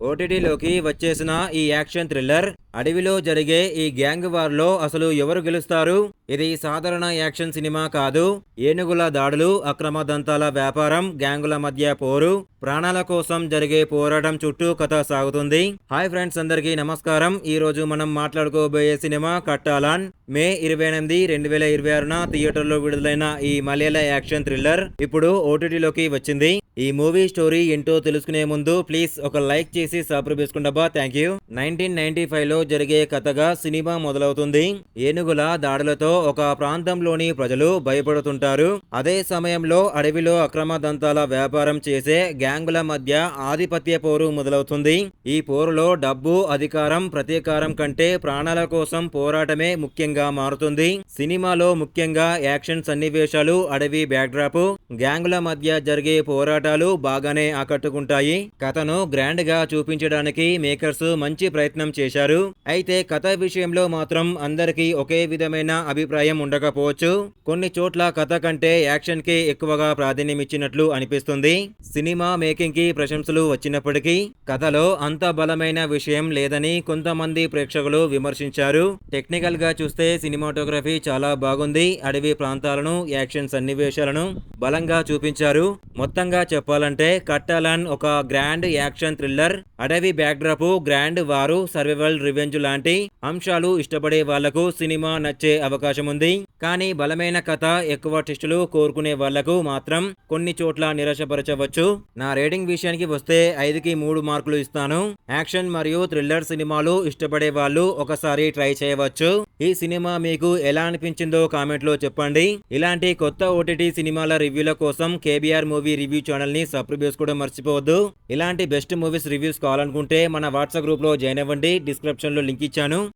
ఓటీటీలోకి వచ్చేసిన ఈ action thriller అడవిలో జరిగే ఈ గ్యాంగ్ వార్లో అసలు ఎవరు గెలుస్తారు? ఇది సాధారణ యాక్షన్ సినిమా కాదు. ఏనుగుల దాడులు, అక్రమ దంతాల వ్యాపారం, గ్యాంగుల మధ్య పోరు, ప్రాణాల కోసం జరిగే పోరాటం చుట్టూ కథ సాగుతుంది. హాయ్ ఫ్రెండ్స్, అందరికీ నమస్కారం. ఈ రోజు మనం మాట్లాడుకోబోయే సినిమా కట్టాలాన్. మే 28, 2026న థియేటర్లో విడుదలైన ఈ మలయాళ యాక్షన్ థ్రిల్లర్ ఇప్పుడు ఓటీటీలోకి వచ్చింది. ఈ మూవీ స్టోరీ ఏంటో తెలుసుకునే ముందు ప్లీజ్ ఒక లైక్ చేసి సబ్స్క్రైబ్ చేసుకోండబ్బా, థ్యాంక్ యూ. 1995లో జరిగే కథగా సినిమా మొదలవుతుంది. ఏనుగుల దాడులతో ఒక ప్రాంతంలోని ప్రజలు భయపడుతుంటారు. అదే సమయంలో అడవిలో అక్రమ దంతాల వ్యాపారం చేసే గ్యాంగుల మధ్య ఆధిపత్య పోరు మొదలవుతుంది. ఈ పోరులో డబ్బు, అధికారం, ప్రతీకారం కంటే ప్రాణాల కోసం పోరాటమే ముఖ్యంగా మారుతుంది. సినిమాలో ముఖ్యంగా యాక్షన్ సన్నివేశాలు, అడవి బ్యాక్డ్రాప్, గ్యాంగుల మధ్య జరిగే పోరాటాలు బాగానే ఆకట్టుకుంటాయి. కథను గ్రాండ్ గా చూపించడానికి మేకర్స్ మంచి ప్రయత్నం చేశారు. అయితే కథ విషయంలో మాత్రం అందరికీ ఒకే విధమైన అభిప్రాయం ఉండకపోవచ్చు. కొన్ని చోట్ల కథ కంటే యాక్షన్ కి ఎక్కువగా ప్రాధాన్యం ఇచ్చినట్లు అనిపిస్తుంది. సినిమా మేకింగ్ కి ప్రశంసలు వచ్చినప్పటికీ కథలో అంత బలమైన విషయం లేదని కొంతమంది ప్రేక్షకులు విమర్శించారు. టెక్నికల్ గా చూస్తే సినిమాటోగ్రఫీ చాలా బాగుంది. అడవి ప్రాంతాలను, యాక్షన్ సన్నివేశాలను బలంగా చూపించారు. మొత్తంగా చెప్పాలంటే కట్టాలాన్ ఒక గ్రాండ్ యాక్షన్ థ్రిల్లర్. అడవి బ్యాక్డ్రాప్, గ్రాండ్ వారు, సర్వైవల్ రివెంజ్ లాంటి అంశాలు ఇష్టపడే వాళ్లకు సినిమా నచ్చే అవకాశం ఉంది. కానీ బలమైన కథ, ఎక్కువ టెస్టులు కోరుకునే వాళ్లకు మాత్రం కొన్ని చోట్ల నిరాశపరచవచ్చు. నా రేటింగ్ విషయానికి వస్తే 5కి 3 మార్కులు ఇస్తాను. యాక్షన్ మరియు థ్రిల్లర్ సినిమాలు ఇష్టపడే వాళ్ళు ఒకసారి ట్రై చేయవచ్చు. ఈ సినిమా మీకు ఎలా అనిపించిందో కామెంట్ లో చెప్పండి. ఇలాంటి కొత్త ఓటీటీ సినిమాల రివ్యూల కోసం కేబీఆర్ మూవీ రివ్యూ ఛానల్ ని సబ్స్క్రైబ్ చేసుకోవడం మర్చిపోవద్దు. ఇలాంటి బెస్ట్ మూవీస్ రివ్యూస్ కావాలనుకుంటే మన వాట్సాప్ గ్రూప్ లో జాయిన్ అవ్వండి. డిస్క్రిప్షన్ లో లింక్ ఇచ్చాను.